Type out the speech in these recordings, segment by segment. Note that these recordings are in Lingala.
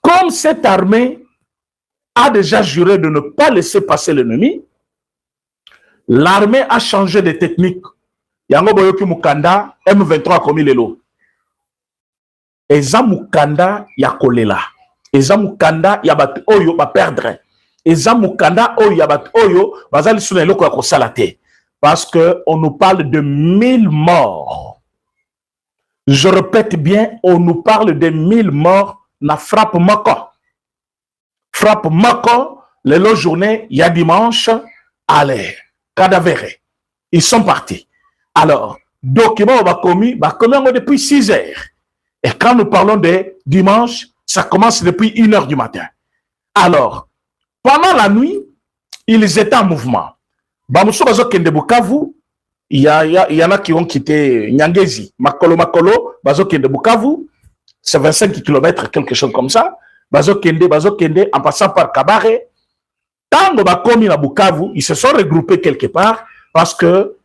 Comme cette armée a déjà juré de ne pas laisser passer l'ennemi, l'armée a changé de technique. Yango boyoki mukanda M23 komi lelo. Eza mukanda ya kolela. Eza mukanda ya bat oyo ba perdre. Eza mukanda oyo ya bat oyo bazali suna eloko ya kosala te. Parce que on nous parle de 1000 morts. Je répète bien, on nous parle de 1000 morts na frappe moko. Frappe moko, le journée, il y a dimanche, allez, cadavéré. Ils sont partis. Alors, document va commis depuis 6 heures. Et quand nous parlons de dimanche, ça commence depuis 1 heure du matin. Alors, pendant la nuit, ils étaient en mouvement. Bamousso bazo kende Bukavu, il y en a qui ont quitté Nyangezi, Makolo, bazo kende Bukavu, c'est 25 km, quelque chose comme ça. Bazo kende, en passant par Kabare. Tango bakomi na Bukavu, ils se sont regroupés quelque part parce que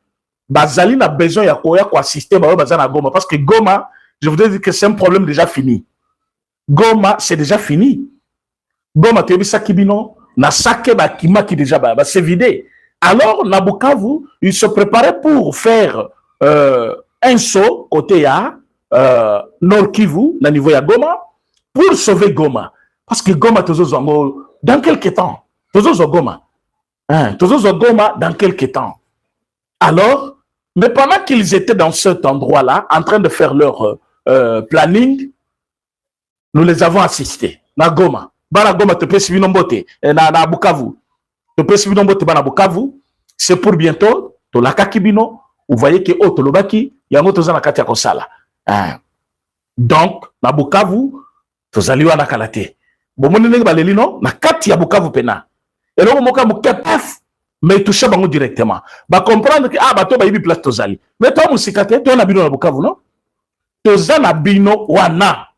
Bazali n'a besoin de assister à Goma. Parce que Goma, je voudrais dire que c'est un problème déjà fini. Goma, c'est déjà fini. Goma, tu as vu ça Kibino, na sake bakima qui déjà c'est vidé. Alors, na Bukavu, ils se préparaient pour faire un saut côté à Nord Kivu, na niveau ya Goma, pour sauver Goma. Parce que Goma, dans quelques temps, Goma, dans quelques temps. Alors, mais pendant qu'ils étaient dans cet endroit-là, en train de faire leur planning, nous les avons assistés. Na Goma. Bana Goma, te peux suivre Nombote. Na Bukavu. Te peux suivre Nombote, Bana Bukavu. C'est pour bientôt. To la Kakibino. Vous voyez que oh, Tolobaki, yango tozana katia kosala. Donc, na Bukavu, tozaliwa na kalate. Bomoni nenge baleli no, na kati ya Bukavu pena. Et là, moka mukapaf. Mais toucher bango directement. Ba comprendre que ah bato ba yibi place tozali. Mais toi musikate to na bino na Bukavu non? Tozana bino wana.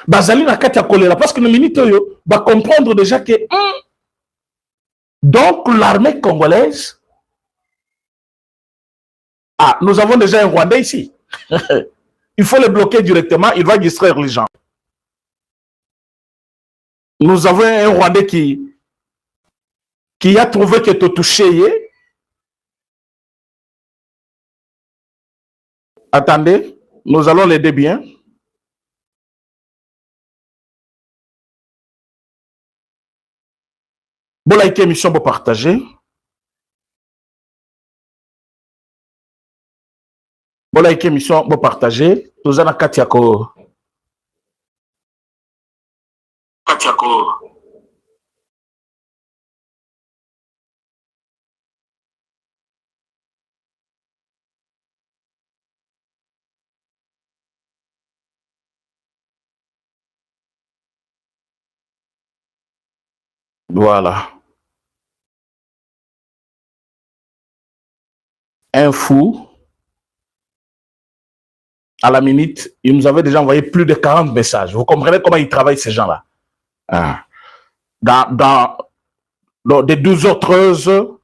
Bazali na kati ya kolera parce que le minute yo ba comprendre déjà que donc l'armée congolaise nous avons déjà un Rwandais ici. Il faut le bloquer directement, il va distraire les gens. Nous avons un Rwandais qui a trouvé que tu touché. Attendez, nous allons l'aider bien. Bon, like émission pour partager. Bon, like émission pour partager. Nous allons Katiako. Voilà. Un fou, à la minute, il nous avait déjà envoyé plus de 40 messages. Vous comprenez comment ils travaillent, ces gens-là? Dans des 12h13,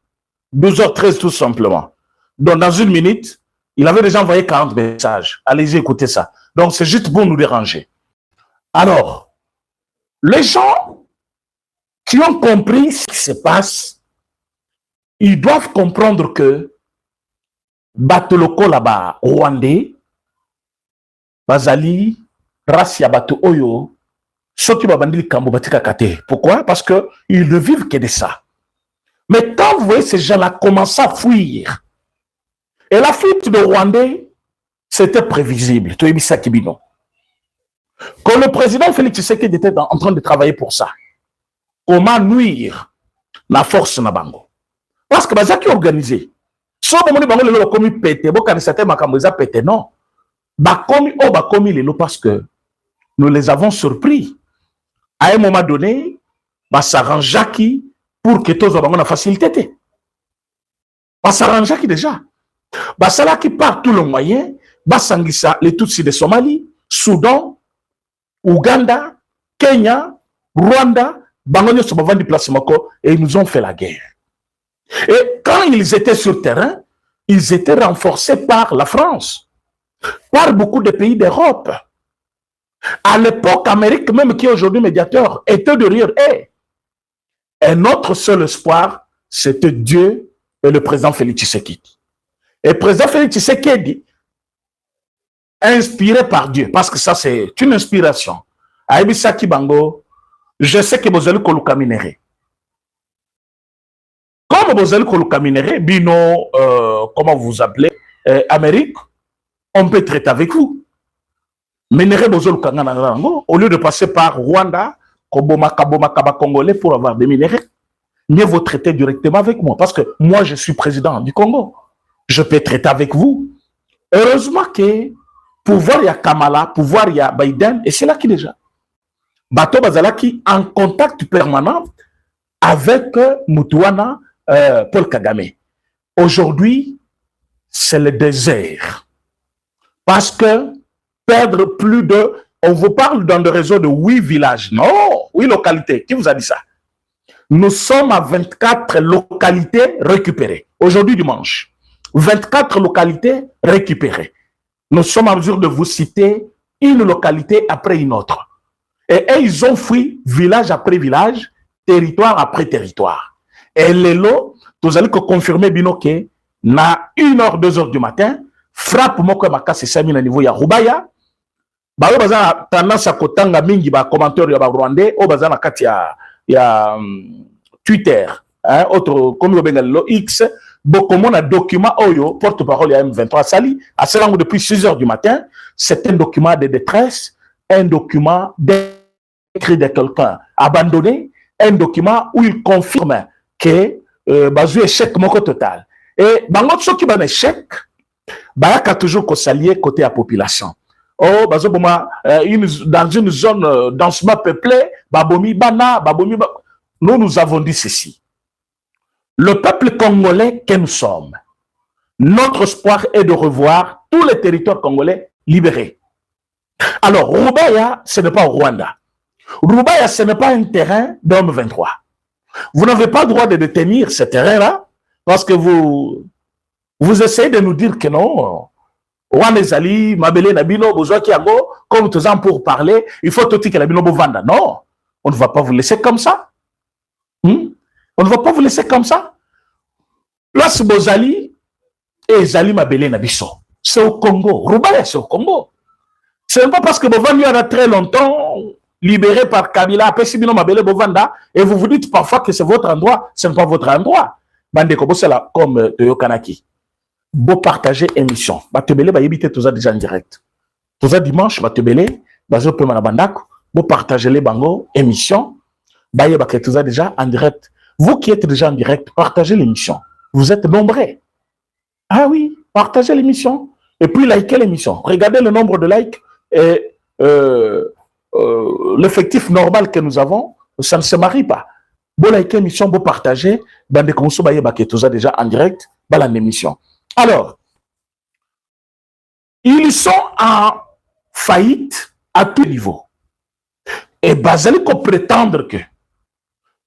12h13 tout simplement. Donc, dans 1 minute, il avait déjà envoyé 40 messages. Allez-y, écoutez ça. Donc, c'est juste pour nous déranger. Alors, les gens qui ont compris ce qui se passe, ils doivent comprendre que Batoloko là-bas, Rwandais, Bazali, Rassia Bato Oyo, Soki Babandili Kambo Batika Kate. Pourquoi? Parce qu'ils ne vivent que de ça. Mais quand vous voyez ces gens-là commencer à fuir, et la fuite de Rwandais, c'était prévisible. Quand le président Félix Tshisekedi était en train de travailler pour ça, comment nuire la force Nabango? Parce que Bazaki organisé. So bomoni bango lelo bakomi pété, bo kanisate makambo eza pété non. Bakomi lelo parce que nous les avons surpris. À un moment donné, ba s'arrangeaki pour que tous bango na facilité. Ba s'arrangeaki déjà. Ba salaki par tout le moyen, ba sangisa les Tutsis de Somalie, Soudan, Ouganda, Kenya, Rwanda, bango nyoso bavandi place moko et ils nous ont fait la guerre. Et quand ils étaient sur terrain, ils étaient renforcés par la France, par beaucoup de pays d'Europe. À l'époque, Amérique, même qui est aujourd'hui médiateur, était derrière. Et notre seul espoir, c'était Dieu et le président Félix Tshisekedi. Et le président Félix Tshisekedi, inspiré par Dieu, parce que ça, c'est une inspiration. Aïbisa Kibango, je sais que vous allez Koluka minéré. Comme vous allez Koluka minéré, Bino, comment vous appelez, Amérique, on peut traiter avec vous. Minéré au lieu de passer par Rwanda, Kaba Congolais pour avoir des minéraux, mieux vous traiter directement avec moi. Parce que moi, je suis président du Congo. Je peux traiter avec vous. Heureusement que pouvoir il y a Kamala, pouvoir il y a Biden, et c'est là qui déjà. Bato Bazalaki en contact permanent avec Mutuana Paul Kagame. Aujourd'hui, c'est le désert. Parce que perdre plus de... On vous parle dans le réseau de 8 villages. Non, 8 localités. Qui vous a dit ça? Nous sommes à 24 localités récupérées. Aujourd'hui, dimanche. 24 localités récupérées. Nous sommes en mesure de vous citer une localité après une autre. Et ils ont fui village après village, territoire après territoire. Et les lots, vous allez confirmer, Binoké, na 1h, 2h du matin, frappe Moko Makasi Sami na niveau ya Rubaya. Ba baza tendance à kotanga mingi ba commentaire ya ba Rwandais o baza na kati ya Twitter, hein, autre comme le Bengalilo X, beaucoup mon document oyo porte-parole ya M23 Sali à cela depuis 6h du matin, c'est un document de détresse, un document d'écrit de quelqu'un abandonné, un document où il confirme que bazu échec moko total. Et bango qui ban échec Baraka toujours qu'on s'allie côté à la population. Oh, dans une zone densément peuplée, Babomi Bana, Babomi. Nous avons dit ceci. Le peuple congolais que nous sommes, notre espoir est de revoir tous les territoires congolais libérés. Alors, Rubaya, ce n'est pas au Rwanda. Rubaya, ce n'est pas un terrain d'homme 23. Vous n'avez pas le droit de détenir ce terrain-là parce que vous essayez de nous dire que non. Wanezali, Mabele Nabino, Bozokiago, comme tous ans pour parler, il faut tout que Nabino Bovanda. Non, on ne va pas vous laisser comme ça. On ne va pas vous laisser comme ça. Là, c'est Bozali et Zali Mabele Nabiso. C'est au Congo. Rubaya, c'est au Congo. Ce n'est pas parce que Bovanda a très longtemps libéré par Kabila, après Sibino Mabele Bovanda, et vous vous dites parfois que c'est votre endroit. Ce n'est pas votre endroit. Bande Kobo, c'est là, comme Toyo Kanaki. Beau partager émission. Batebele va éviter tout ça déjà en direct. Tout ça dimanche, Batebele, bazo pe manabandak, beau partager les bango émission. Baye baké tout ça déjà en direct. Vous qui êtes déjà en direct, partagez l'émission. Vous êtes nombreux. Ah oui, partagez l'émission. Et puis likez l'émission. Regardez le nombre de likes et l'effectif normal que nous avons, ça ne se marie pas. Beau likez l'émission, beau partager. Bande konso baye baké tout ça déjà en direct, dans l'émission. Alors, ils sont en faillite à tous niveaux. Et Bazali qu'on prétendre que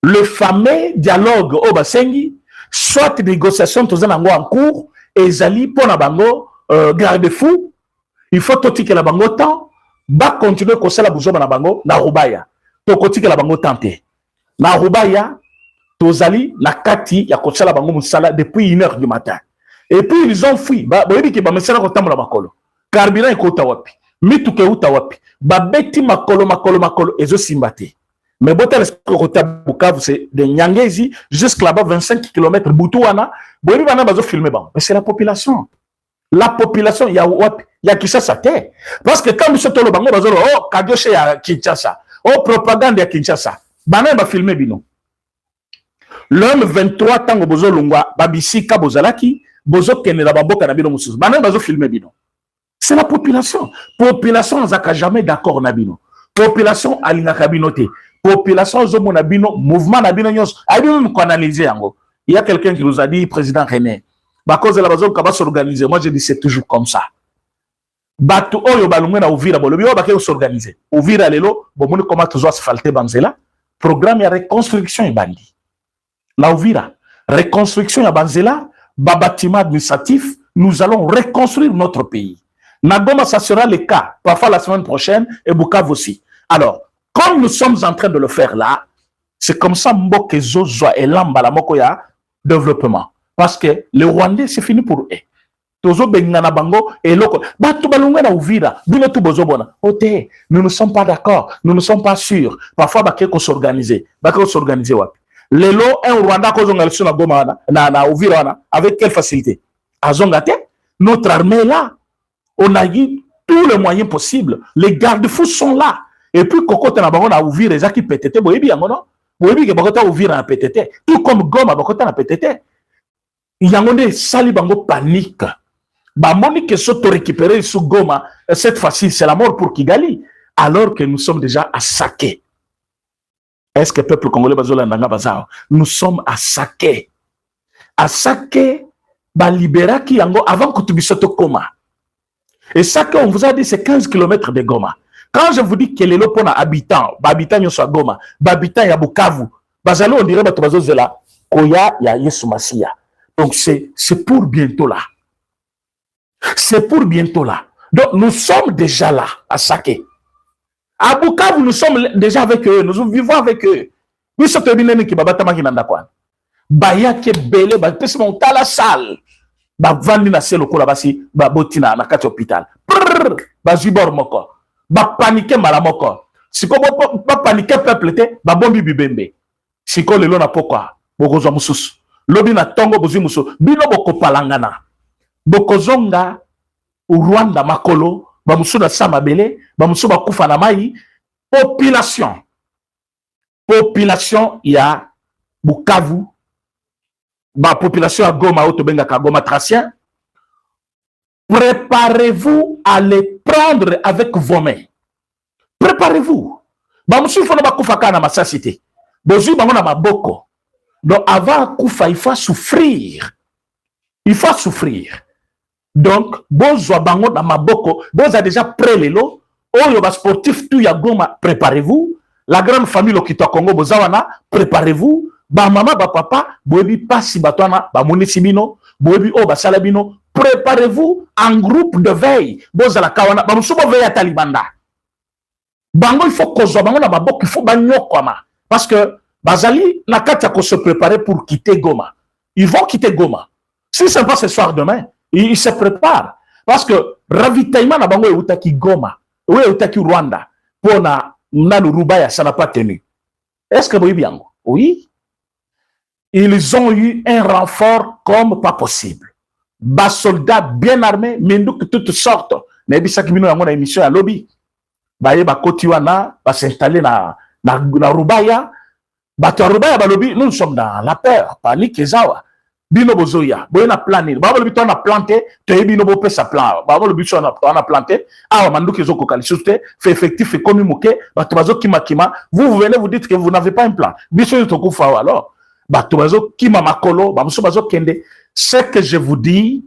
le fameux dialogue au Basengi, soit négociation en cours, et Zali pour la bango garde-fou, il faut tout que la bango temps, va continuer à la bougeoire na bango na Rubaya. To koti que la bango tenter. Na Rubaya, Tozali na kati ya kosala bango musala depuis 1h du matin. Et puis ils ont fui. Ba boyebi ke ba mesala ko tambola makolo. Carburant e ko tawapi. Mitu ke utawapi. Ba beti makolo ezo simbate. Mais botel ko Bukavu c'est de Nyangezi jusqu'à là-bas 25 km Butuana. Boyebi bana bazo filmer ba. Mais c'est la population. La population ya wapi ya Kinshasa te. Parce que quand monsieur tolo bango bazo oh Kagoshe ya Kinshasa. Oh propagande ya Kinshasa. Bana ba filmer bino. L'homme 23 tango bozo lungwa babisika bozalaki. C'est la population. Population n'a jamais d'accord nabino. Population alinga kabinote. Population zomo nabino mouvement nabino nyos. Aïdou nous analyser yango. Il y a quelqu'un qui nous a dit président René. Ba cause de la bazon kaba s'organiser. Moi je dis c'est toujours comme ça. Batu oyo balungwe na Uvira bolobi o bakay s'organiser. Uvira lelo bomoni comment toujours asphalter banzela. Programme ya reconstruction et bandi. La Uvira reconstruction ya banzela. Bâtiment administratif, nous allons reconstruire notre pays. Nagoma, ça sera le cas, parfois la semaine prochaine, et Bukavu aussi. Alors, comme nous sommes en train de le faire là, c'est comme ça Mboke Zozwa et Lamba la Mokoya développement. Parce que les Rwandais, c'est fini pour eux. Tozo Bengana Bango et Loko. Batu Balunga na Uvira, Bino Tubozobona. Ote, nous ne sommes pas d'accord, nous ne sommes pas sûrs. Parfois, Bakeko s'organiser. Bakeko s'organiser wapi. Lelo, un Rwanda Kozonga sur la Goma, na Uvira, avec quelle facilité? Azongate, notre armée est là. On a eu tous les moyens possibles. Les garde-fous sont là. Et puis, Kokota na Bango na Uvira, les qui pétété, Boyebi Yangono. Boyebi Bakota Uvira na pétété. Tout comme Goma, Bakota na pétété. Yangonde, Sali Bango panique. Bamoni que s'auto récupérer sous Goma, cette fois-ci, c'est la mort pour Kigali, alors que nous sommes déjà à Saké. Est-ce que le peuple congolais nous sommes à Saké? À Saké, libéra qui yango avant que tu puisses te Goma. Et Saké, on vous a dit, c'est 15 km de Goma. Quand je vous dis que les lopona habitants, habitants yon soit Goma, habitants ya Bukavu, bazalo on dirait batobazo zela, koya ya Yesu Masia. Donc c'est pour bientôt là. C'est pour bientôt là. Donc nous sommes déjà là à Saké. À Bukavu, nous sommes déjà avec eux, nous vivons avec eux. Nous sommes venus qui babata makinanda kwa. Baya ke belé, ba pesi monta la salle. Ba vandi na selo kola basi ba botina na kati hôpital. Ba zibor moko. Ba paniquer malamoko. Siko ba paniquer peuple te, ba bombi bibembe. Siko lelo na pokwa, bokozwa mususu. Lobi na tongo bozi mususu. Bino boko palangana. Bokozonga u Rwanda makolo, ba musu na samabele, ba musu ba kufa na mai, population. Population ya Bukavu, ba population à Goma, Otobenga Goma Tracien. Préparez-vous à les prendre avec vos mains. Préparez-vous. Ba musu fona ba kufa kana masasité. Bozu ba mona maboko. Donc avant kufa, il faut souffrir. Il faut souffrir. Donc, Bozo Bango dans Maboko, Bozo a déjà prêt les lots. Oyo ba sportif tout ya Goma, préparez-vous. La grande famille Lokito Congo, Bozawana, préparez-vous. Ba maman, ba papa, boebi pasi batwana, ba munisibino, boebi o ba salabino, préparez-vous en groupe de veille. Bozo la kawana, ba musubo veille à Talibanda. Bango, il faut qu'on soit Bango dans Maboko, il faut bagno kwama. Parce que Bazali n'a qu'à se préparer pour quitter Goma. Ils vont quitter Goma. Si ce n'est pas ce soir demain, ils se préparent. Parce que ravitaillement na bango eutaki Goma, eutaki Rwanda, pour na Rubaya, ça n'a pas tenu. Est-ce que vous voyez bien? Oui. Ils ont eu un renfort comme pas possible. Bas soldats bien armés, mais nous que toutes sortes. Mais ça qui vient dans mon émission à lobby. Baye ba kotiwana, ba s'installer na Rubaya. Bato Rubaya ba lobby, nous sommes dans la peur, panique et zawa. Bino bozoya, boyena planer. Baba le biton a planté, te bino bo pesa plan. Baba le biton a planté. Ah, manduki zoko kalisute, fait effectif et comme muke, batobazo kima. Vous venez vous dites que vous n'avez pas un plan. Biso yotoko fa alors. Batobazo kima makolo, bamuso bazo kende. Ce que je vous dis,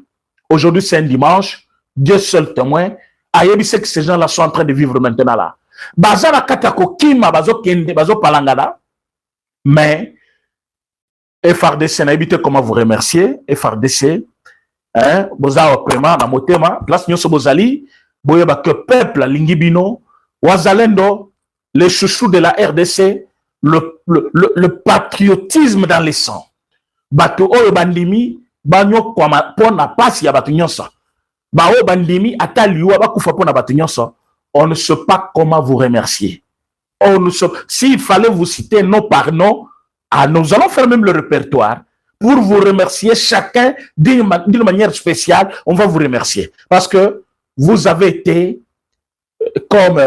aujourd'hui c'est un dimanche, Dieu seul témoin, ayebi c'est que ces gens-là sont en train de vivre maintenant là. Bazana katako kima bazo kende, bazo palangada. Mais FRDC n'a évité comment vous remercier. FRDC, hein, boza opément na motema, place nyoso bozali, boyeba que peuple lingibino, wazalendo, les chouchous de la RDC, le patriotisme dans les sangs. Bato oyo bandimi, banyo kwa pona pasi ya bato nyonso. Ba oyo bandimi ataliwa bakufa pona bato nyonso. On ne sait pas comment vous remercier. On ne sait, s'il fallait vous citer nom par nom, ah, nous allons faire même le répertoire pour vous remercier chacun d'une manière spéciale. On va vous remercier parce que vous avez été comme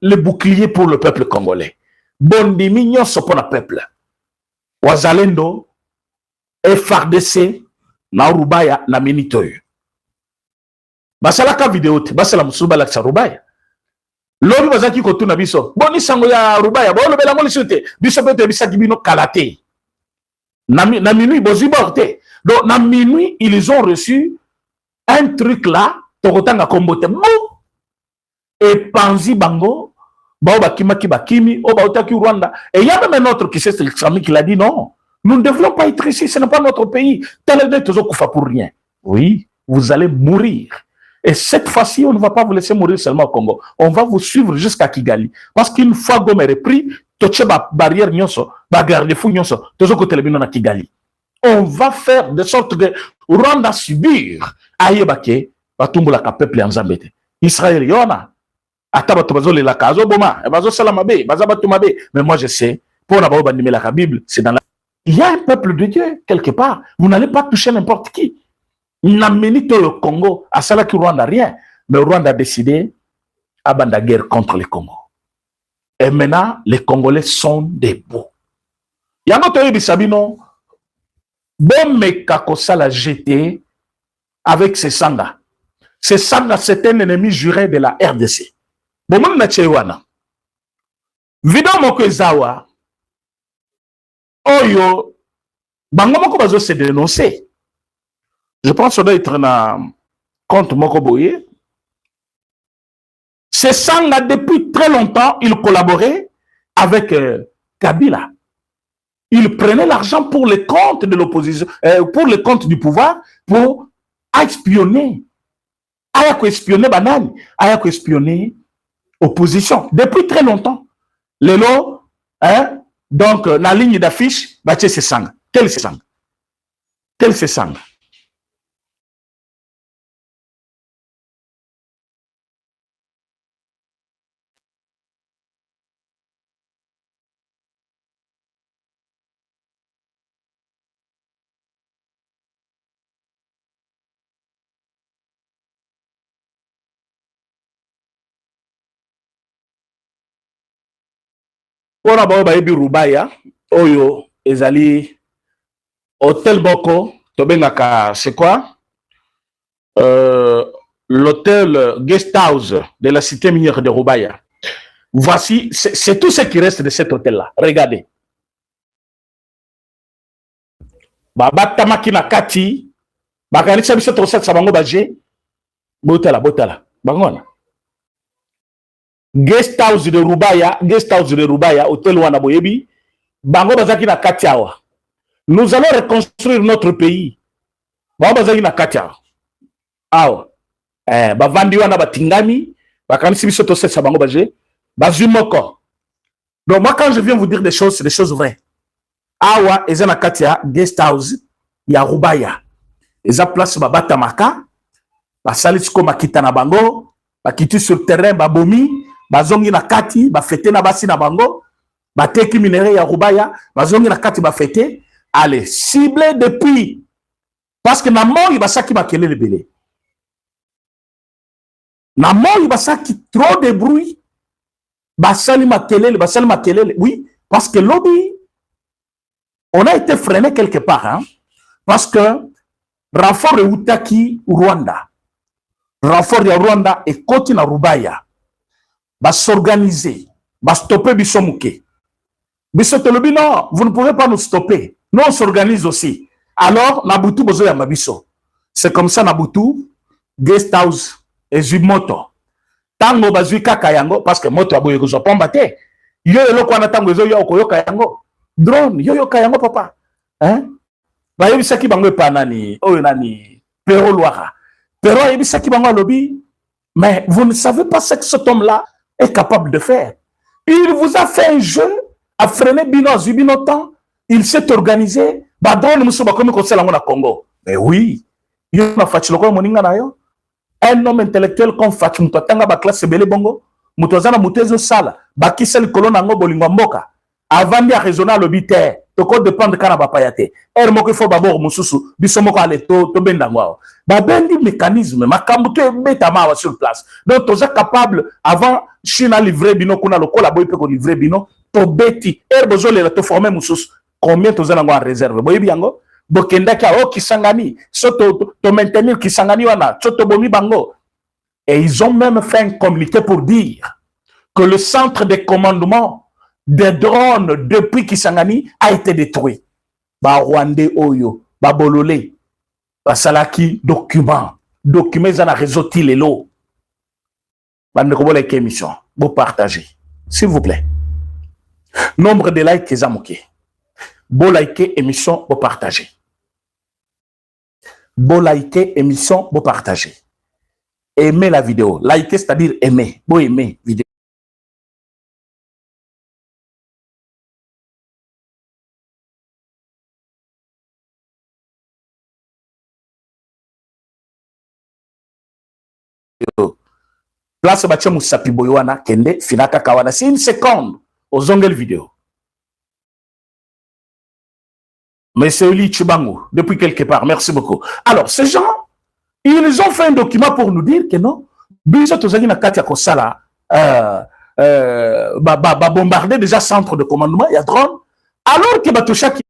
le bouclier pour le peuple congolais. Bondimi nyonso pour le peuple. Wazalendo, FRDC, na Rubaya, na Minitoyo. Basalaka vidéo te, basala musuba la Rubaya. Lobi bazaki kotu na biso. Boni sango ya Rubaya, bolo bela ngoli sote. Biso bete bisaki bino kalate. Na minuit bozi borte. Donc na minuit ils ont reçu un truc là, tokotanga kombote. Et Panzi Bango, bao bakimi, o baotaki Rwanda. Et il y a même un autre qui s'est exclamé qui l'a dit non. Nous ne devons pas être ici, ce n'est pas notre pays. Tel est toujours koufa pour rien. Oui, vous allez mourir. Et cette fois-ci, on ne va pas vous laisser mourir seulement au Congo. On va vous suivre jusqu'à Kigali. Parce qu'une fois Goma est repris, toche ba barrière nyonso, ba garde-fou nyonso, tozo kote lebino na Kigali. On va faire de sorte que Rwanda subir ayebake batumbola ka peuple ya Nzambete. Israël yona ata bato bazo lela ka zo boma, bazo sala mabe, baza bato mabe. Mais moi je sais, pour na ba bandimé la Bible, c'est dans la... Il y a un peuple de Dieu quelque part. Vous n'allez pas toucher n'importe qui. N'amenito le Congo à cela qui Rwanda rien, mais Rwanda a décidé à la guerre contre le Congo. Et maintenant, les Congolais sont debout. Yango toyebi sabino bombe kakosa la jeté avec ses sangas. Ces sangas, c'est un ennemi juré de la RDC. Bon, même na chewana. Vidéo moko ezawa oyo bango moko bazo se dénoncer. Je pense que ça doit être un compte Mokoboye. C'est Sanga, depuis très longtemps, il collaborait avec Kabila. Il prenait l'argent pour les comptes de l'opposition, pour les comptes du pouvoir, pour espionner. Ayako espionner banane, ayako espionner opposition. Depuis très longtemps. Lelo, hein, donc, la ligne d'affiche, c'est Sanga. Quel c'est Sanga? Quel c'est Sanga? On a bayebi Rubaya, Oyo, Ezali, Hôtel Boko, Tobengaka, c'est quoi? L'hôtel Guest House de la cité minière de Rubaya. Voici, c'est tout ce qui reste de cet hôtel-là. Regardez. Babatamaki na kati, bakanisa biso to set sabango baje, botala, bangona. Guest house de Rubaya, hôtel wana boyebi, bango bazaki na kati awa. Nous allons reconstruire notre pays. Bango bazaki na kati awa. Awa. Bavandi wana batingami, bakanisi biso to set sabango baje, bazumoko. Donc moi quand je viens vous dire des choses, c'est des choses vraies. Awa eza na kati ya guest house ya Rubaya. Eza place babata maka, basali siko makita na bango, bakiti sur terrain babomi. Bazongi na kati, bafete na basi na bango, bateki minere ya Rubaya, bazongi na kati bafete, allez, ciblé depuis, parce que na moi, basaki makele le belé. Na moi, basaki trop de bruit, basali makele, oui, parce que lobby, on a été freiné quelque part, hein, parce que renfort de Utaki, Rwanda, renfort de Rwanda et côté na Rubaya, va s'organiser, va stopper Bissomouké. Bissotolobi, non, vous ne pouvez pas nous stopper. Nous, on s'organise aussi. Alors, Nabutu Bozo Yamabiso. C'est comme ça, Nabutu, guest house, et Zumoto. Tango Bazui Kakayango, parce que Moto Aboye Gozo Pombate. Yo yo kwa na tango zo yo ko yo kayango. Drone, yo kayango papa. Hein? Ba yebi saki bango pa nani, oyo nani, Pero Loira. Pero yebi saki bango lobby. Mais vous ne savez pas ce que cet homme-là est capable de faire. Il vous a fait un jeu, a freiné Bino, Zubino temps, il s'est organisé, badon nous sommes comme conseil en Congo. Mais oui, il y a un homme intellectuel comme Fatou Tanga ba classe belé bongo, mutozana mutezo sala, baki sel kolona ngo bolingo mboka. Avant de raisonner le bité, toko dépendre kana ba payate. Er moko fo babor mususu, biso moko ale to benda ngwa. Ba bendi mécanisme, makambu to beta ma sur place. Donc toza capable avant China livré bino kuna lokola boy pe ko livré bino to beti er bozo le to former mususu. Combien toza nango en réserve? Boy biango bokenda ka o kisangani, soto to maintenir kisangani wana, soto bomi bango. Et ils ont même fait un communiqué pour dire que le centre de commandement des drones depuis Kisangani a été détruit. Ba Rwandais Oyo, ba Bololé, ba Salaki document zana réseau Tilelo. Ba Nkobola émission, vous partagez, s'il vous plaît. Nombre de likes que zamoké. Bo like émission, vous partagez. Bo like émission, vous partagez. aimez la vidéo. Likez, c'est-à-dire aimer. Bon, aimer vidéo. Place Batia Moussapi Boyoana, Kende, Finaka Kawana. C'est une seconde aux ongles vidéo. Mais c'est Oli Chibango, depuis quelque part. Merci beaucoup. Alors, ces gens, ils ont fait un document pour nous dire que non, Biso Tozagi na Katia Kosala, bombarder déjà centre de commandement, il y a drone, alors que Batoucha qui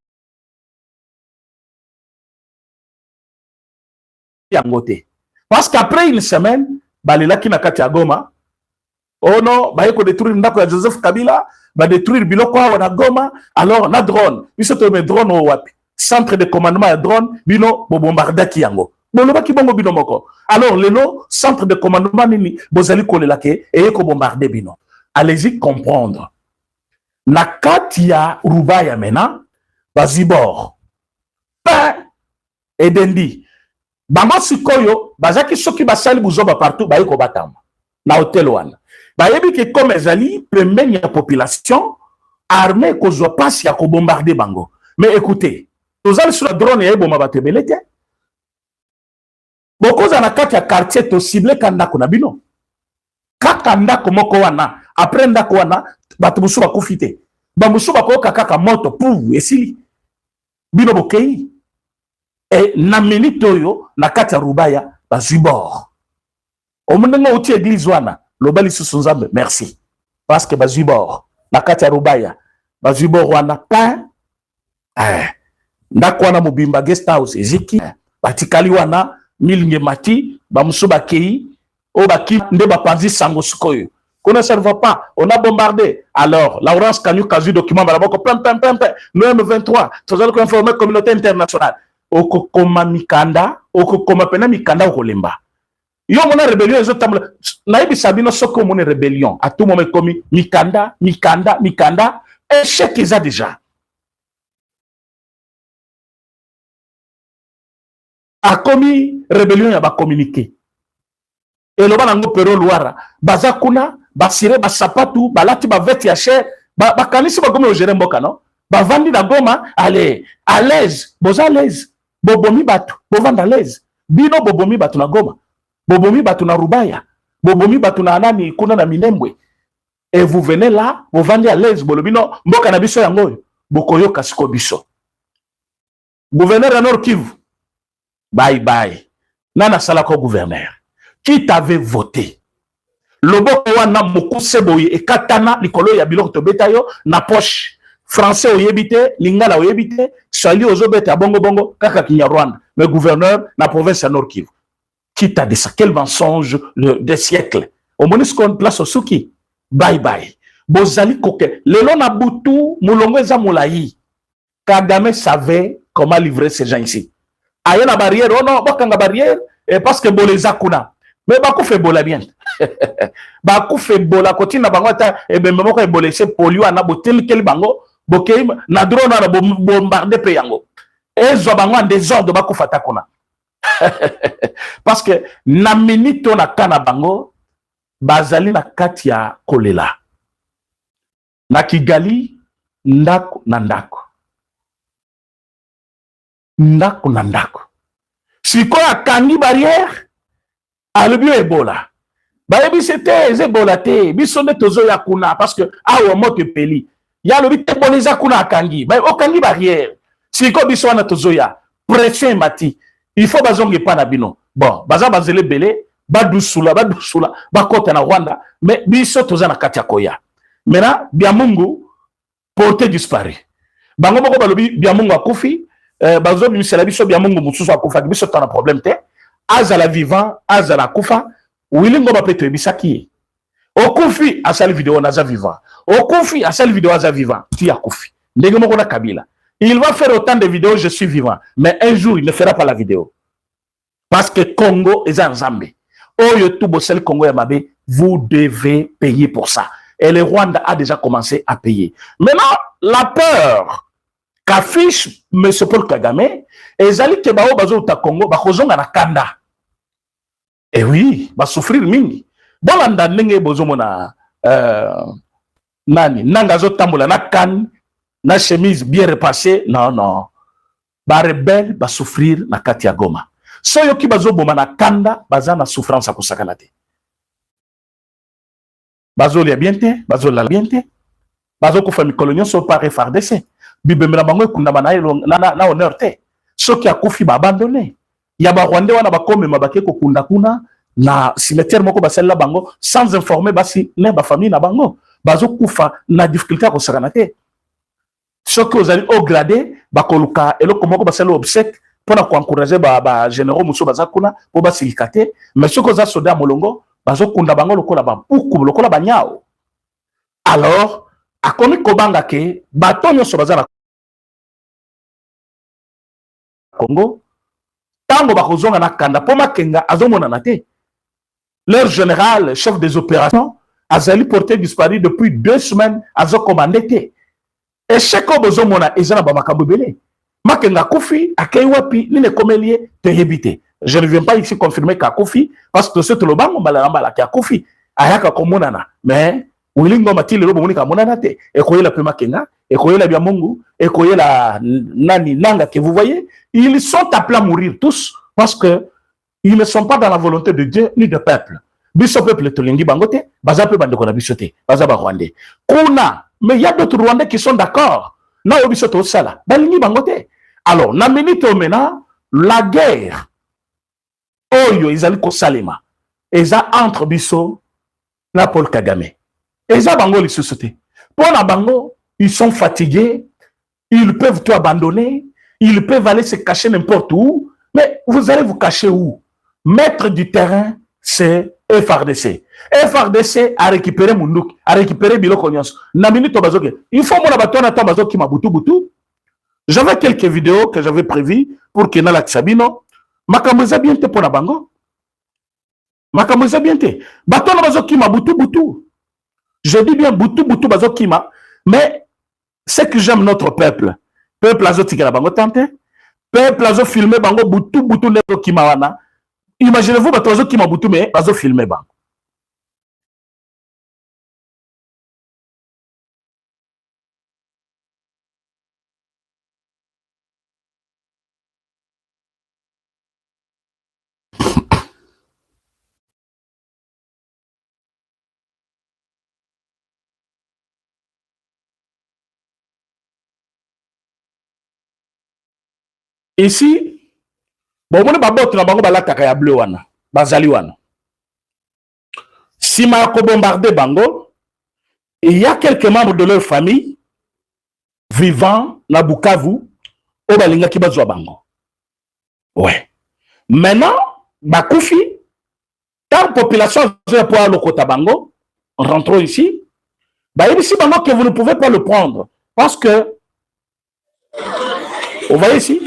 est en côté. Parce qu'après une semaine, Balela qui na Katia Goma, oh non, bah il détruire Ndako ya Joseph Kabila, va détruire Biloko na Goma, alors na drone, Biso to me drone au wapi, centre de commandement ya drone, bino bo bombarder ki yango. Alors, le centre de commandement, bozali kolelake, et ko bombarder bino. Allez-y comprendre. Na katia Rubaya mena, bazibor, pain et dendi. Bama sikoyo, bazaki soki basali buzoba partout, ba yiko batama. Na hotel wana. Ba yebi ke comme ezali, première ya population, armée ko zo passe ya ko bombarder bango. Mais écoutez, nous allons sur la drone ya yebo mabatebelete. Beaucoup na kati ya quartier to ciblé kandako na bino. Kaka ndako moko wana, après ndako wana, batu musu bakufite. Ba musu bakoka kaka moto pou esili. Bino bokei. Et na minute oyo na kati ya Rubaya bazibor. Omunenga uti église wana, lobali susunzambe, merci. Parce que bazibor na kati ya Rubaya, bazibor wana pain. Ndako wana mobimba guest house eziki, batikali wana milinge mati, bamusu bakei, o baki nde bapanzi sango sukoyo. Qu'on ne serve pas, on a bombardé. Alors, Laurence Kanyou Kazu document, nous M23, nous allons informer la communauté internationale. Okokoma mikanda, okokoma pena mikanda okolemba. Yo mona rébellion, les autres, naïbi sabino soko mona rébellion. À tout moment, comme mikanda, échec ils a déjà. A commis rébellion ya ba communiqué. Et le banango pero luara, bazakuna, basire basapatu, balati ba veti ya cher, ba kanisi ba gomi ogere mboka no. Ba vandi na goma, allez, à l'aise, boza à l'aise. Bobomi batu, bovanda à l'aise. Bino bobomi batu na goma. Bobomi batu na Rubaya. Bobomi batu na anani kuna na Minembwe. Et vous venez là, vous vendez à l'aise, bolobino, mboka na biso yango, bokoyo kasiko biso. Gouverneur de Nord Kivu. Bye bye. Nana salako gouverneur. Qui t'avait voté? Loboko wana mokuse boye et katana likolo ya biloko to betayo na poche. Français oyebite, lingala oyebite, swali ozobete ya bongo bongo kaka Kinyarwanda. Mais gouverneur na province ya Nord Kivu. Qui t'a dit ça? Quel mensonge des siècles. Au monisco place au suki. Bye bye. Bozali koke. Lelo na butu mulongo eza mulayi. Kagame savait comment livrer ces gens ici. Aye la barrière, oh non, bakanga barrière, et parce que boleza kuna. Mais bakou fait bola bien. Bakou fait bola, koti na bango ta, et ben moko e bolese polio ana botel kel bango, bokei na drone na bombarder pe yango. Et zo bango en désordre bakou fata kuna. Parce que na minute na kana bango, bazali na katia kolela. Na Kigali, ndako na ndako. Ndako na ndako. Siko ya kangi barrière, alubio Ebola. Bayebi c'était Ebola te, bisonde tozo ya kuna, parce que awa moto peli. Ya lobi te boleza kuna kangi, bayebi o kangi barrière. Siko biso wana tozo ya, pression mati. Il faut bazonge pa na bino. Bon, baza bazele belé, badusula, bakota na Rwanda, mais biso toza na katia koya. Maintenant, Biamungu, porté disparu. Bango moko balobi Biamungu akufi, bazo bimisela biso Biamungu mususu akufa, biso tana problème te. Azala vivant, azala kufa, wilingo bapeto ebisaki. Okufi asali vidéo naza vivant. Okufi asali vidéo aza vivant, ti akufi. Ndenge moko na Kabila. Il va faire autant de vidéos, je suis vivant. Mais un jour, il ne fera pas la vidéo. Parce que Congo est un Zambé. Oh, YouTube, c'est le Congo Yamabe, vous devez payer pour ça. Et le Rwanda a déjà commencé à payer. Maintenant, la peur qu'affiche M. Paul Kagame, et Zali Kebao Bazo ta Congo, Bakozonga na Kanda. Et oui, va souffrir mingi. Dans la ndenge bozomona nani nangazo tambola na kan na chemise bien repassée, non non. Ba rebelle ba souffrir na kati ya Goma. Soyo ki bazo boma na kanda baza na souffrance akosakana te. Bazo lia bien te, bazo la bien te. Bazo ko fami kolonio so par FARDC. Bibemela bango kunda na honneur te. Soki akufi ba abandonné. Ya ba Rwandais wana ba kome mabake ko kunda kuna na cimetière moko basela bango sans informer basi ne ba famille na bango. Bazo kufa na difficulté akosakana te. Soki ozali au gradé bakoluka eloko moko basela obsèque pour encourager ba généraux muso bazakuna po basilika te. Mais soki oza soda molongo bazo kunda bango lokola ba puku lokola ba nyao. Alors akomi kobanga ke bato nyonso baza na Congo tango bakozonga na kanda po makenga azomona na te. Leur général chef des opérations azali porté disparu depuis 2 semaines azo commandé te. Et chaque bozomona ezana ba makambo belé. Makenga kufi akei wapi nine komelie te hebite. Je ne viens pas ici confirmer ka kufi parce que c'est le bango balamba ka kufi ayaka komonana. Mais Wilingo matile lobo monika monana te. Et koyela pe makenga, et koyela bia mungu, et koyela nani nanga que vous voyez, ils sont appelés à mourir tous parce que ils ne sont pas dans la volonté de Dieu ni de peuple. Biso peuple tolingi bangote, baza pe bande kona bisote, baza ba Rwandais. Kuna, mais il y a d'autres Rwandais qui sont d'accord. Na yo bisote osala, balingi bangote. Alors, na minute maintenant, la guerre oyo izali ko salema. Eza entre biso na Paul Kagame. Eza bango li société. Pour la bango, ils sont fatigués, ils peuvent tout abandonner, ils peuvent aller se cacher n'importe où, mais vous allez vous cacher où? Maître du terrain, c'est FARDC. FARDC a récupéré Munduk, a récupéré Biloko Nyonso. Na minute bazoke. Il faut mon abattoir na bazoki ma butu butu. J'avais quelques vidéos que j'avais prévues pour que Nala Sabino. Makamouza bien te pour la bango. Makamouza bien te. Baton bazoki ma butu butu. Je dis bien butu butu bazokima, mais c'est que j'aime notre peuple. Peuple azotiki la bango tante, peuple azo filmer bango butu butu nebo kima wana. Imaginez-vous bato bazokima butu mais bazo filmer bango. Ici, bon, on a bango balata kaya bleu wana, bazali wana. Si ma ko bombardé bango, il y a quelques membres de leur famille vivant na Bukavu au balinga ki bazwa bango. Ouais. Maintenant, bakoufi, tant population pour le kota bango, rentrons ici. Bah, ici bango que vous ne pouvez pas le prendre parce que vous voyez ici.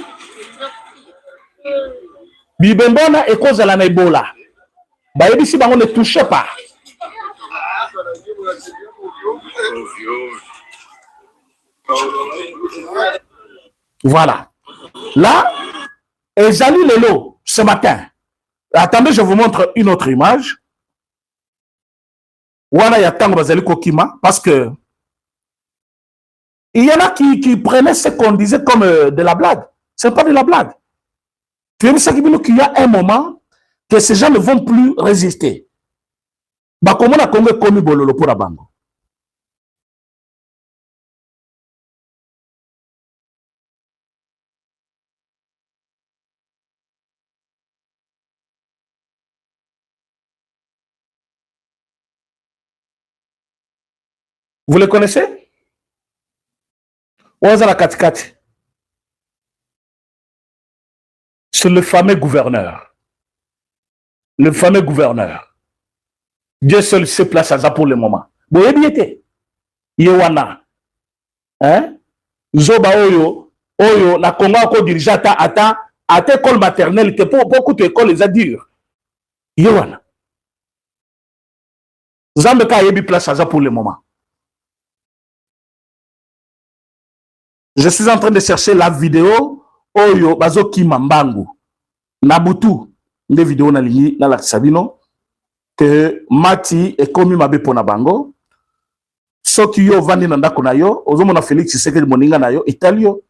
Bibembona et cause à la Ebola. Bah, ici, on ne touche pas. Voilà. Là, Ezali Lelo, ce matin. Attendez, je vous montre une autre image. Voilà, il y a tant de Kokima, parce que il y en a qui prenaient ce qu'on disait comme de la blague. Ce n'est pas de la blague. Tu sais qu'il y a un moment que ces gens ne vont plus résister. Bah, comment on a connu Bololo pour la banque? Vous les connaissez? Ouazala Katikati. C'est le fameux gouverneur. Le fameux gouverneur. Dieu seul se place à ça pour le moment. Boye biete. Yewana. Hein? Zoba oyo. Oyo. Na Congo ako dirige ata école maternelle. Pour beaucoup d'écoles, les a durs. Yewana. Zambeka yebi place à ça pour le moment. Je suis en train de chercher la vidéo. Oyo. Bazo Kimambangu. Nabutu. des vidéos na lingi na la sabino que Mati est commis mabe pona bango soki yo vandi na ndako na yo ozomona Félix Tshisekedi moninga na yo Italio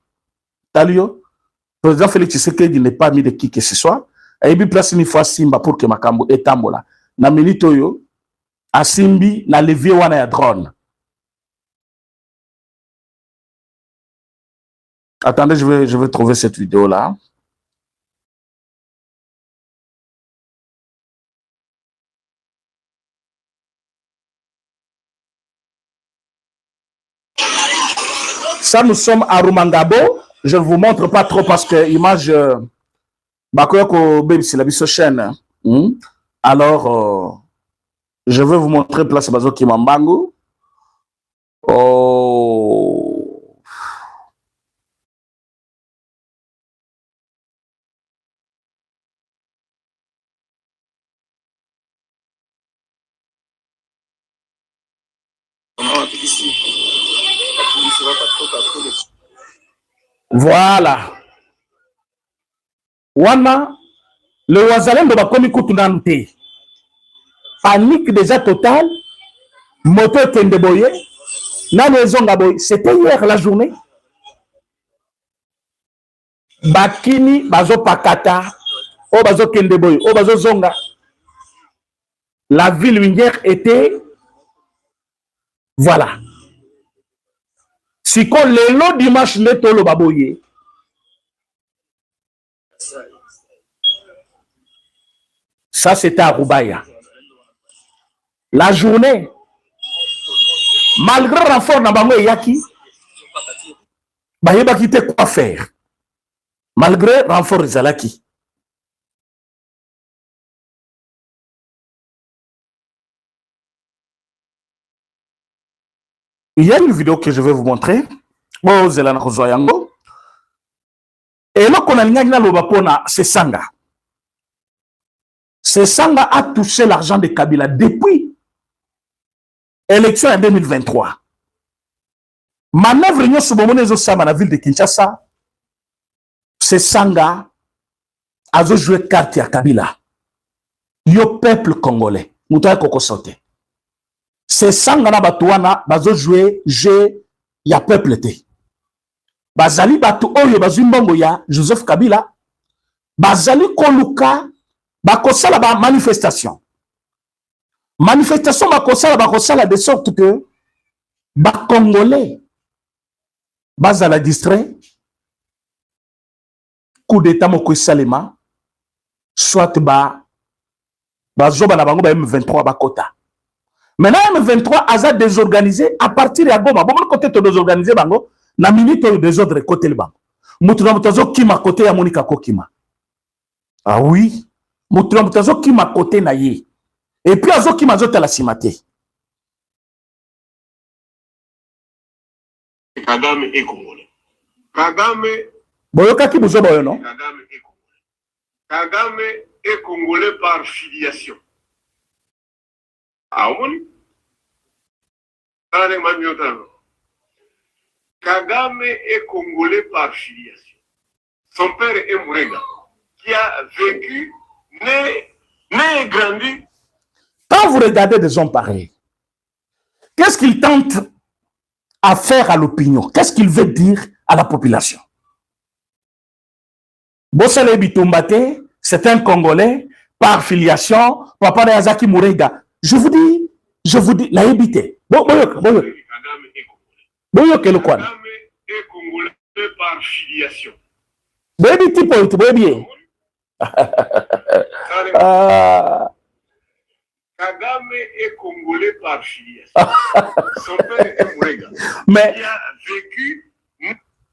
président Félix Tshisekedi n'est pas mis de qui que ce soit et bi place ni fois simba pour que makambo etambola na minute yo asimbi na levier wana ya drone. Attendez, je vais trouver cette vidéo là. Ça, nous sommes à Rumangabo. Je ne vous montre pas trop parce que l'image, c'est la chaîne. Alors, je vais vous montrer place Bazo Kimambango. Oh. Voilà. Wana, le Wazalem de Bakomi Koutunante. Panique déjà totale. Moteur Kendeboye. C'était hier la journée. Bakini, Bazo Pakata. O Bazo Kendeboye. O Bazo Zonga. La ville minière était. Voilà. Si qu'on le lot dimanche neto le baboye. Ça c'était à Roubaïa. La journée, malgré le renfort na bango yaki, bayeba kite quoi faire. Malgré le renfort zalaki. Il y a une vidéo que je vais vous montrer. Oh, Zelana Rozoyango. Et là, qu'on a l'Obapona, c'est Sanga. C'est Sanga a touché l'argent de Kabila depuis l'élection en 2023. Manœuvre Union Soubomonezo Sama dans la ville de Kinshasa. C'est Sanga a joué carte à Kabila. Yo peuple congolais. Moutoua Koko Sote. C'est Sanga na Batouana, bazo jouer jeu ya peuple te. Bazali Batou Oyo Bazumbongo ya Joseph Kabila. Bazali Koluka, Bakosala ba manifestation. Manifestation Bakosala de sorte que ba Congolais Bazala distrait. Coup d'état Moko Salema, soit Bazoba na bango ba M23 Bakota. Maintenant, M23 a désorganisé à partir de Goma. Bon, côté de désorganiser, bango, na minute de désordre côté le bango. Moutouramoutazo qui m'a côté à Monica Kokima. Ah oui, Moutouramoutazo qui m'a côté na ye. Et puis azo qui m'a zoté la simate. Kagame est congolais. Kagame. Boyoka qui bouge boyo non? Kagame est congolais. Kagame est congolais par filiation. Ah oui. Kagame est congolais par filiation. Son père est Mourega, qui a vécu, né et grandi. Quand vous regardez des hommes pareils, qu'est-ce qu'ils tentent à faire à l'opinion? Qu'est-ce qu'ils veulent dire à la population? Bossale Bitumbate, c'est un Congolais par filiation, papa de Azaki Mourega. Je vous dis, la ébité. Boyoke le quoi? Kagame est congolais par filiation. Boyébiti point, boyébie. Kagame est congolais par filiation. Son père est Mourega. Mais qui a vécu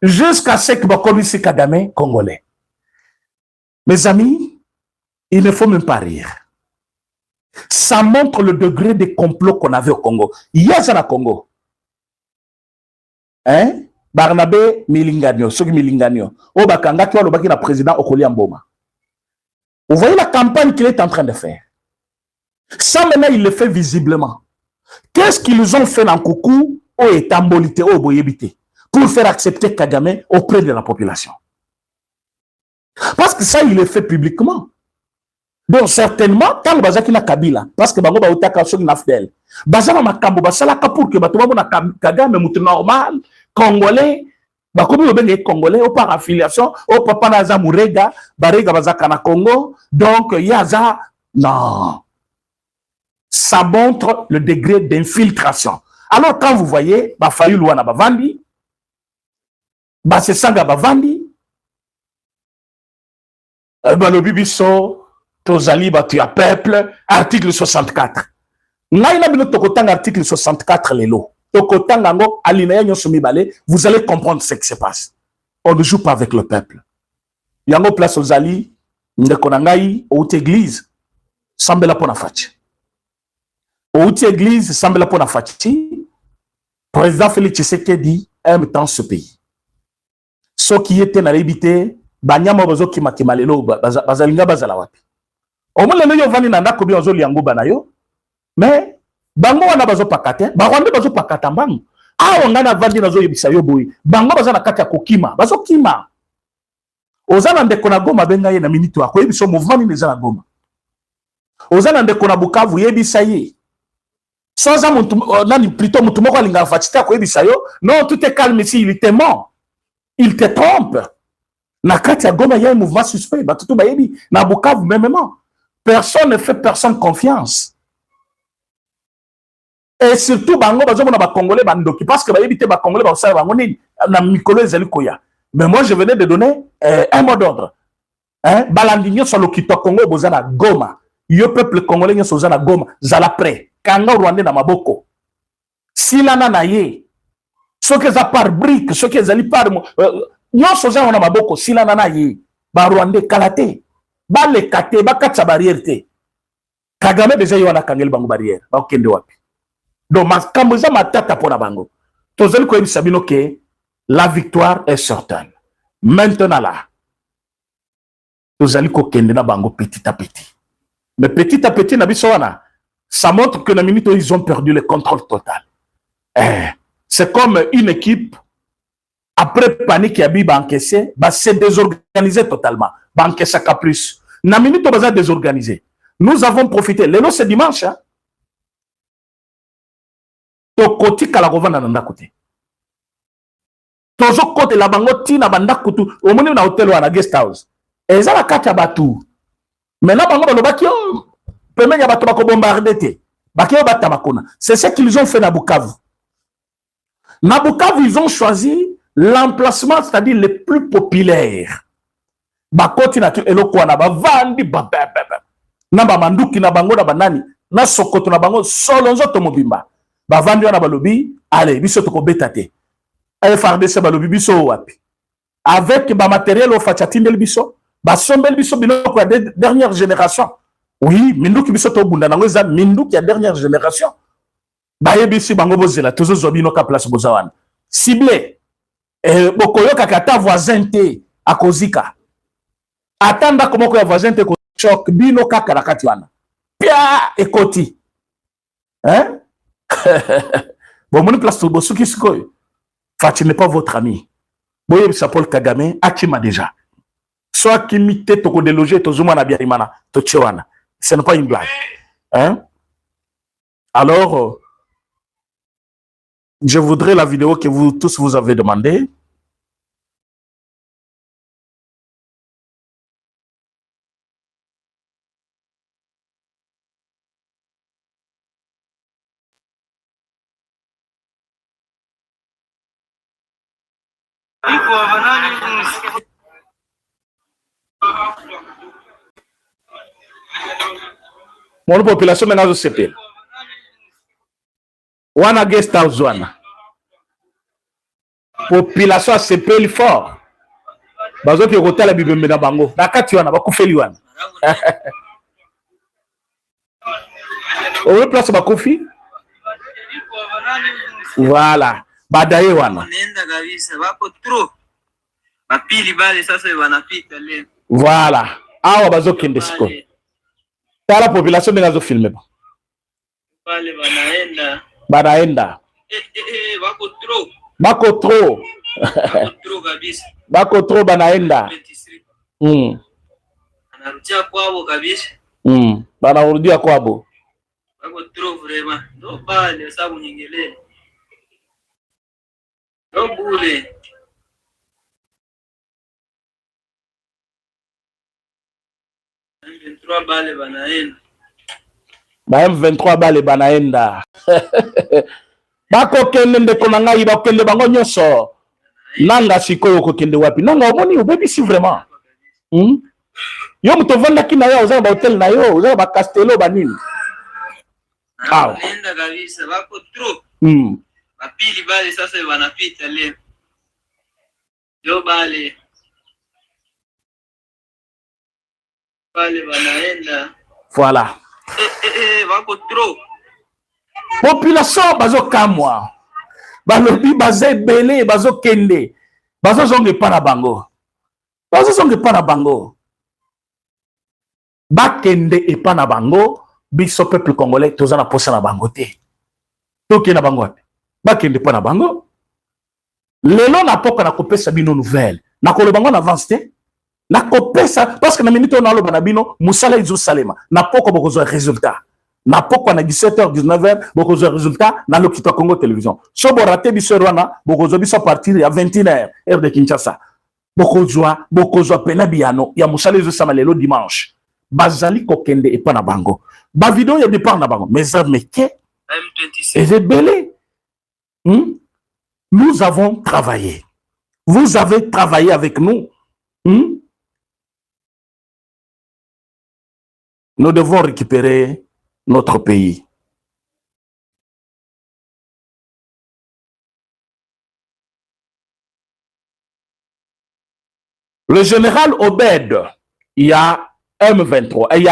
jusqu'à ce que Bakomi c'est Kagame congolais. Mes amis, il ne faut même pas rire. Ça montre le degré de complot qu'on avait au Congo. Il y a ça au Congo. Hein? Barnabé Milinganyo, Soki Milinganyo. O Bakanga qui a le président Okoli Mboma. Vous voyez la campagne qu'il est en train de faire. Ça maintenant, il le fait visiblement. Qu'est-ce qu'ils ont fait dans Koukou au Etambolité, au Boyébité, pour faire accepter Kagame auprès de la population? Parce que ça, il le fait publiquement. Donc certainement tant bazaki na Kabila parce que bango ba utaka so na fidèle bazama makambo basala ka pour que bato na Kagame mutu normal congolais bakomi obenge congolais au par affiliation au papa na za murega barega bazaka na Congo donc yaza non, ça montre le degré d'infiltration. Alors quand vous voyez ba fayu wana bavandi ba se sanga bavandi balobi biso tozali batu ya peuple, article 64. Naina bino tokotanga article 64 lelo. Tokotanga ngo alinéa nyonso mibale, vous allez comprendre ce qui se passe. On ne joue pas avec le peuple. Yango place ozali ndeko na ngai outi église sambela pona fachi. Outi église sambela pona fachi. Président Félix Tshisekedi aime tant ce pays. Ce qui était na rebité banyama bazo ki makima lelo bazalinga bazala wapi. Omole no yo vani na ndako bi ozoli yango bana yo mais bango wana bazo pakate ba Rwanda bazo pakata mbango awo ngana vandi nazo yebisa yo boyi bango baza na kati ya kokima bazo kima ozana ndeko na Goma benga ye na minute wako yebisa mouvement ni neza na Goma ozana ndeko na Bukavu yebisa ye soza muntu nani plutôt mutu moko alinga fatita ko yebisa yo non tout est calme ici il te ment il te trompe na kati ya Goma ya mouvement suspect batutu bayebi na Bukavu mêmement. Personne ne fait personne confiance. Et surtout, bango bazo mona ba Congolais bandoki parce que ba yebite ba Congolais ba osala bango nini na mikolo ezali koya. Mais moi je venais de donner un mot d'ordre. Hein, balandinyo sur le Kito Congo bozana Goma. Yo peuple congolais nyo sozana Goma, zala prêt. Kanga Rwanda na maboko. Silana na ye. Ce que ça par brique, ce que ezali par nyo sozana na maboko, silana na ye. Ba Rwanda kalate. Ba le kate ba katsa barrière te Kagame déjà yo na kangeli bango barrière ba okende wapi donc makambo za matata pona bango tozeli ko yebisa bino ke la victoire est certaine maintenant là tozali ko kende na bango petit à petit mais petit à petit na biso wana ça montre que na minute ils ont perdu le contrôle total c'est comme une équipe après panique ya bi ba encaissé ba se désorganiser totalement banque sa caprice. Na minute baza désorganisé. Nous avons profité. Lelo c'est dimanche. Hein? To koti kala kovanda na ndakote. Tozo kote la bango tina banda kutu. Omoni na hotel wana guest house. Eza la kati ya batu. Mais na bango balobaki pemenya ya batu bako bombarder te. Baki bata makona. C'est ce qu'ils ont fait na Bukavu. Na Bukavu ils ont choisi l'emplacement c'est-à-dire le plus populaire. Bakoti na eloko wana bavandi na ba manduki na bango na banani na sokoto na bango solo nzoto mobimba bavandi wana balobi allez biso to kobeta te FRDC balobi biso wapi avec ba matériel au fachatindel biso ba sombel biso biloko ya dernière génération oui minduki biso to bunda nango za minduki ya dernière génération ba yebisi bango bozela tozo zobino ka place bozawana ciblé bokoyoka kata voisin te akozika atanda komoko ya voisin te ko choc bino kaka na kati wana pia ekoti hein bon mon place to bosuki sikoy Fati n'est pas votre ami boye bisa Paul Kagame akima déjà soit kimite to ko déloger to zuma na biarimana to tchewana ce n'est pas une blague hein alors je voudrais la vidéo que vous tous vous avez demandé. Mon population maintenant c'est wana guest house wana population sepeli fort bazo ki kotala bibembe na bango na kati wana bakufeli wana au place bakufi voilà badaye wana nenda kabisa bako trop bapili bale sasa wanapita leo voilà awa bazo kende siko tala population ndenga zo filmer bale banaenda bako trop kabisa bako trop banaenda anarudia kwao kabisa Banarudia kwabo. Bako trop vraiment. Do bale sabu nyingele. Do bule. M23 bale banaenda. Ba M23 bale banaenda. Bako kende ndeko na ngai bakende bango nyoso. Nanga sikoyo ko kende wapi? Nanga omoni obebi si vraiment. Yo mutovanda kina yo uzaba hotel na yo, uzaba castello banini. Nenda kabisa bako trop. Bapili bale sasa wanapita leo. Yo bale. Bale banaenda. Voilà. Bako trop. Population bazo kamwa. Balobi baze belé bazo kende. Bazo zonge pana bango. Bazo zonge pana bango. Bakende e pana bango. Biso peuple congolais toza na posa na bango te. Toke na bango api. Bakende pana bango. Lelo na poka na kopesa bino nouvelle. Na kolo bango na avance te. Na kopesa parce que na minute on a lo banabino musala izo salema. Na poko bokozo résultat. Na poko na 17h 19h bokozo résultat na lokito Congo télévision. So bo raté biso rwana bokozo biso partir ya 21h heure de Kinshasa. Bokozo pena biano ya musala izo samalelo dimanche. Bazali kokende e pana bango. Ba vidéo ya départ na bango. Mais ça me que et belé. Nous avons travaillé. Vous avez travaillé avec nous. Nous devons récupérer notre pays. Le général Obed, il y a M23, il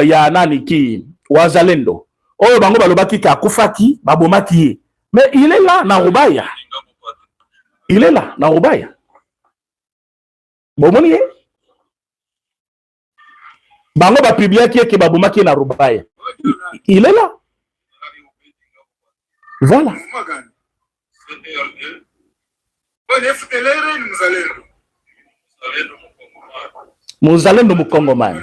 y a Nani qui, Wazalendo. Oh, bango balobaki ka kufaki, babomaki. Mais il est là, na Rubaya. Il est là, na Rubaya. Bomoni bango ba publier ki babomaki na Rubaya. Il est là. Voilà. Muzalendo mukongomani.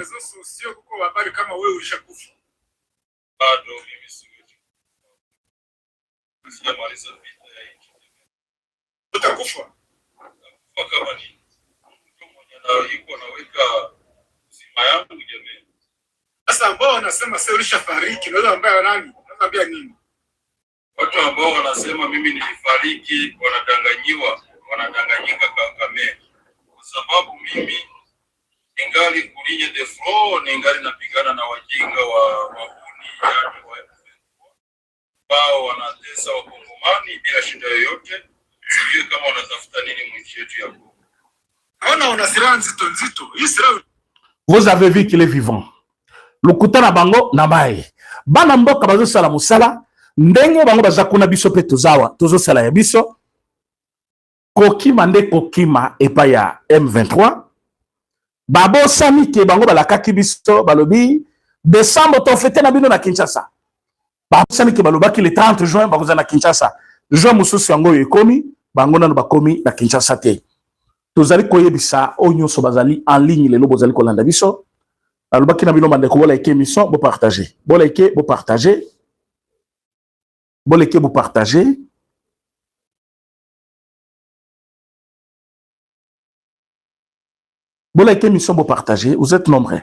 Sasa ambao wanasema sasa ulishafariki, ndio ambao nani? Naambia nini? Watu ambao wanasema mimi nilifariki wanadanganyika Kakamega. Kwa sababu mimi ningali kulinye the floor, ningali napigana na wajinga wa wahuni yani wao wanatesa wakongomani bila shida yoyote. Sijui kama wanatafuta nini nchi yetu ya Kongo. Naona una silaha nzito. Hii silaha vous avez vu qu'il est vivant. Lokuta na bango na mai. Bana mboka bazo sala musala, ndenge bango bazakuna biso pe tozawa, tozo sala ya biso. Kokima nde kokima epa ya M23. Babo sami ke bango balakaki biso balobi décembre to fete na bino na Kinshasa. Babo sami ke balobaki le 30 juin bakoza na Kinshasa. Juin mususu yango ekomi, bango nano bakomi na Kinshasa te. Tozali koyebisa onyoso bazali en ligne lelo bozali kolanda biso. Alobaki na bino bandeko bola eke émission bo partager. Bola eke bo partager. Bola eke bo partager. Bola eke émission bo partager, vous êtes nombreux.